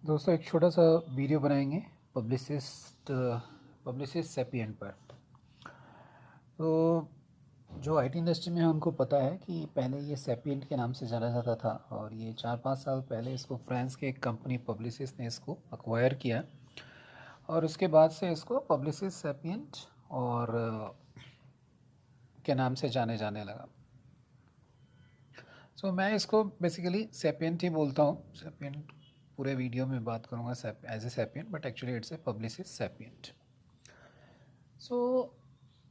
दोस्तों एक छोटा सा वीडियो बनाएंगे पब्लिसिस्ट सेपिएंट पर। तो जो आईटी इंडस्ट्री में है उनको पता है कि पहले ये सेपिएंट के नाम से जाना जाता था, और ये 4-5 साल पहले इसको फ्रांस की एक कंपनी पब्लिसिस्ट ने इसको अक्वायर किया, और उसके बाद से इसको पब्लिसिस्ट सेपिएंट और के नाम से जाने जाने लगा। सो मैं इसको बेसिकली सेपिएंट ही बोलता हूँ। सेपिएंट पूरे वीडियो में बात करूँगा as a Sapient, but actually it's a Publicis Sapient. So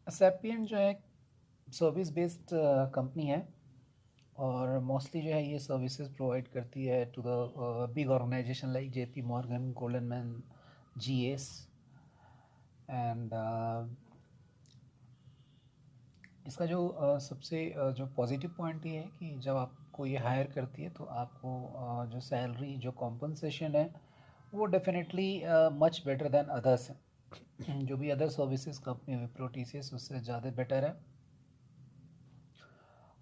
Sapient जो है सर्विस बेस्ड कंपनी है, और मोस्टली जो है ये सर्विसेज प्रोवाइड करती है to the big organization like JP Morgan, Goldman, GS and इसका जो सबसे जो पॉजिटिव पॉइंट ये है कि जब आपको ये हायर करती है तो आपको जो सैलरी, जो कॉम्पनसेशन है, वो definitely much better than others है। जो भी other services company Wipro, TCS, उससे ज़्यादा बेटर है।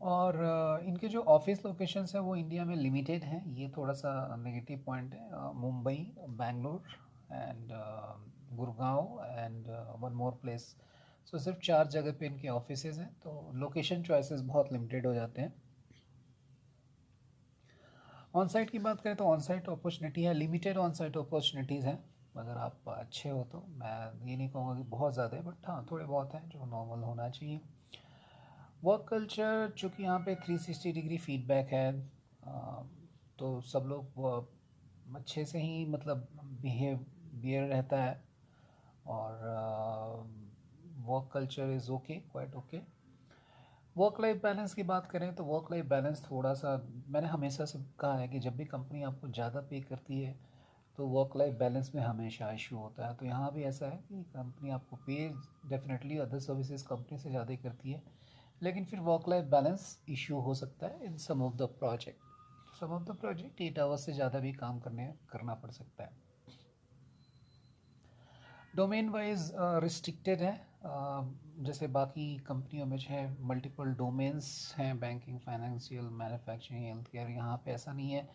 और इनके जो ऑफिस लोकेशंस है वो इंडिया में लिमिटेड हैं, ये थोड़ा सा नेगेटिव पॉइंट है। Mumbai, Bangalore and Gurgaon and one more place. So सिर्फ 4 जगह पे इनके ऑफिसेज हैं, तो लोकेशन चॉइसेस बहुत लिमिटेड हो जाते हैं। ऑन साइट की बात करें तो ऑन साइट अपॉर्चुनिटी है, लिमिटेड ऑन साइट अपॉर्चुनिटीज़ हैं। अगर आप अच्छे हो तो मैं ये नहीं कहूँगा कि बहुत ज़्यादा है, बट हाँ थोड़े बहुत हैं जो नॉर्मल होना चाहिए। वर्क कल्चर, चूँकि यहाँ पे 360 डिग्री फीडबैक है, तो सब लोग अच्छे से ही मतलब बिहेवियर रहता है। और work culture is okay, quite okay. Work life balance की बात करें तो वर्क लाइफ बैलेंस थोड़ा सा, मैंने हमेशा से कहा है कि जब भी कंपनी आपको ज़्यादा पे करती है तो वर्क लाइफ बैलेंस में हमेशा इशू होता है। तो यहाँ भी ऐसा है कि कंपनी आपको पे डेफिनेटली अदर सर्विसेज कंपनी से ज़्यादा ही करती है, लेकिन फिर वर्क लाइफ बैलेंस इशू हो सकता है इन सम ऑफ द प्रोजेक्ट 8 आवर्स से ज़्यादा भी काम करना पड़ सकता है। डोमेन वाइज रिस्ट्रिक्टेड है, जैसे बाकी कंपनियों में जो है मल्टीपल डोमेन्स हैं, banking, financial, manufacturing, health care. यहाँ पे ऐसा नहीं है,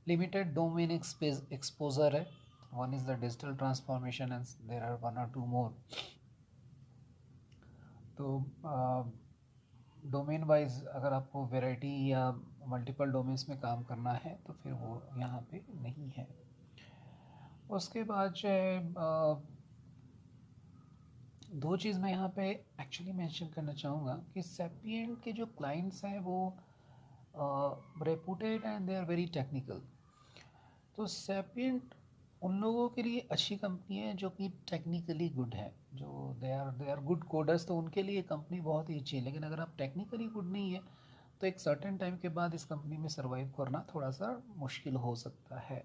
लिमिटेड डोमेन एक्सपोजर है। One is the digital transformation and there are 1 or 2 more। तो डोमेन वाइज अगर आपको वैरायटी या मल्टीपल डोमेन्स में काम करना है तो फिर वो यहाँ पे नहीं है। उसके बाद जो है दो चीज़ मैं यहाँ पे एक्चुअली मेंशन करना चाहूँगा कि सेपिएंट के जो क्लाइंट्स हैं वो reputed and they are very technical. तो सेपिएंट उन लोगों के लिए अच्छी कंपनी है जो कि टेक्निकली गुड है, जो दे आर गुड कोडर्स, तो उनके लिए कंपनी बहुत ही अच्छी है। लेकिन अगर आप टेक्निकली गुड नहीं है तो एक सर्टेन टाइम के बाद इस कंपनी में सर्वाइव करना थोड़ा सा मुश्किल हो सकता है।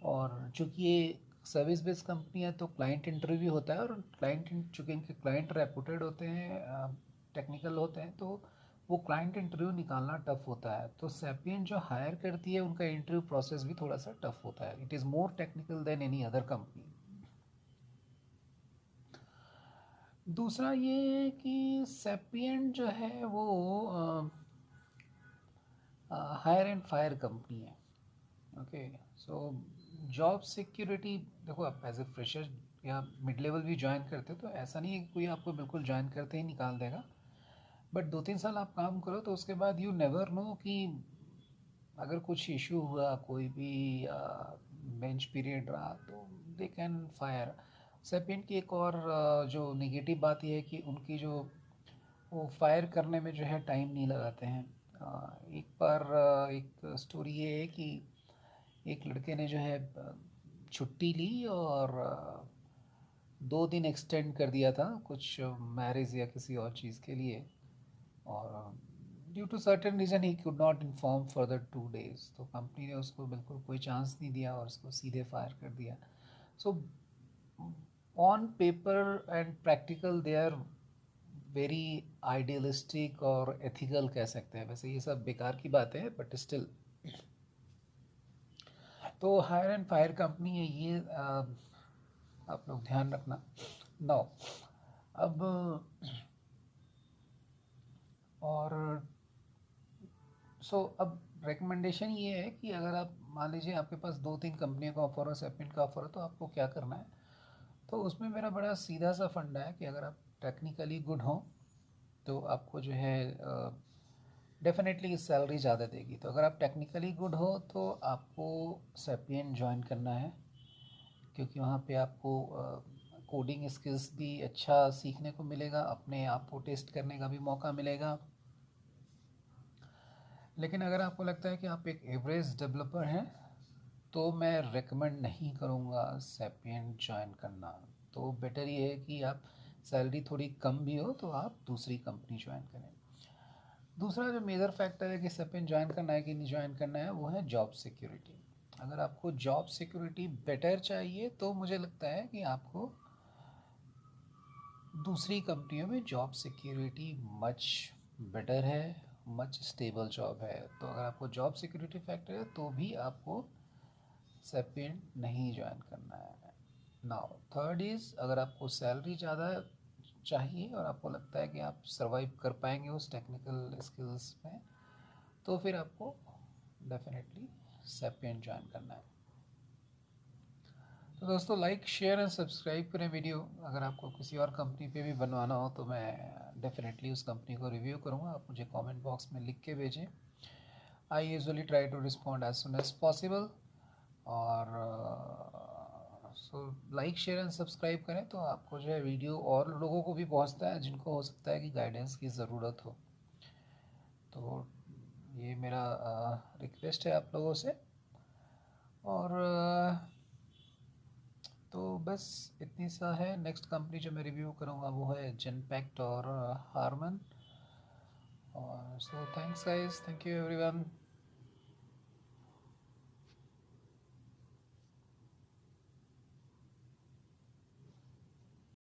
और चूँकि ये सर्विस बेस्ड कंपनी है तो क्लाइंट इंटरव्यू होता है, और क्लाइंट, चूँकि इनके क्लाइंट रेपुटेड होते हैं, टेक्निकल होते हैं, तो वो क्लाइंट इंटरव्यू निकालना टफ होता है। तो सैपियन जो हायर करती है उनका इंटरव्यू प्रोसेस भी थोड़ा सा टफ होता है। It is more technical then any other company. दूसरा ये है कि सैपियन जो है वो हायर एंड फायर कंपनी है। ओके, सो जॉब सिक्योरिटी, देखो आप एज ए फ्रेशर या मिड लेवल भी ज्वाइन करते हो तो ऐसा नहीं है कि कोई आपको बिल्कुल ज्वाइन करते ही निकाल देगा। बट 2-3 साल आप काम करो तो उसके बाद यू नेवर नो कि अगर कुछ इशू हुआ, कोई भी बेंच पीरियड रहा, तो दे कैन फायर। सेपिएंट की एक और जो नेगेटिव बात यह है कि उनकी जो वो फायर करने में जो है टाइम नहीं लगाते हैं। एक बार एक स्टोरी ये है कि एक लड़के ने जो है छुट्टी ली और 2 दिन एक्सटेंड कर दिया था कुछ मैरिज या किसी और चीज़ के लिए, और due to certain reason he could not inform further 2 days, तो कंपनी ने उसको बिल्कुल कोई चांस नहीं दिया और उसको सीधे फायर कर दिया। So on paper and practical they are very idealistic और एथिकल कह सकते हैं। वैसे ये सब बेकार की बातें हैं, बट स्टिल तो हायर एंड फायर कंपनी है ये, आप लोग ध्यान रखना। नौ अब और अब रिकमेंडेशन ये है कि अगर आप मान लीजिए आपके पास 2-3 कंपनियों का ऑफ़र है, सेपिएंट का ऑफ़र है, तो आपको क्या करना है? तो उसमें मेरा बड़ा सीधा सा फंडा है कि अगर आप टेक्निकली गुड हो तो आपको जो है डेफिनेटली सैलरी ज़्यादा देगी। तो अगर आप टेक्निकली गुड हो तो आपको सेपिएंट ज्वाइन करना है, क्योंकि वहाँ पे आपको कोडिंग स्किल्स भी अच्छा सीखने को मिलेगा, अपने आप को टेस्ट करने का भी मौका मिलेगा। लेकिन अगर आपको लगता है कि आप एक एवरेज डेवलपर हैं तो मैं रेकमेंड नहीं करूँगा सेपिएंट ज्वाइन करना। तो बेटर ये है कि आप सैलरी थोड़ी कम भी हो तो आप दूसरी कंपनी ज्वाइन करें। दूसरा जो मेजर फैक्टर है कि सेपिएंट ज्वाइन करना है कि नहीं ज्वाइन करना है, वो है जॉब सिक्योरिटी। अगर आपको जॉब सिक्योरिटी बेटर चाहिए तो मुझे लगता है कि आपको दूसरी कंपनियों में जॉब सिक्योरिटी मच बेटर है, मच स्टेबल जॉब है। तो अगर आपको जॉब सिक्योरिटी फैक्टर है तो भी आपको सेपिएंट नहीं ज्वाइन करना है। नाउ थर्ड इज़, अगर आपको सैलरी ज़्यादा चाहिए और आपको लगता है कि आप सर्वाइव कर पाएंगे उस टेक्निकल स्किल्स में, तो फिर आपको डेफिनेटली सेपिएंट ज्वाइन करना है। तो दोस्तों लाइक शेयर एंड सब्सक्राइब करें वीडियो। अगर आपको किसी और कंपनी पे भी बनवाना हो तो मैं डेफिनेटली उस कंपनी को रिव्यू करूँगा। आप मुझे कमेंट बॉक्स में लिख के भेजें। I usually try to respond as soon as possible. और so like share and subscribe करें तो आपको जो है वीडियो और लोगों को भी पहुंचता है जिनको हो सकता है कि गाइडेंस की ज़रूरत हो। तो ये मेरा रिक्वेस्ट है आप लोगों से। और तो बस इतनी सा है। नेक्स्ट कंपनी जो मैं रिव्यू करूँगा वो है जेनपैक्ट और हारमन। और so thanks guys, thank you everyone.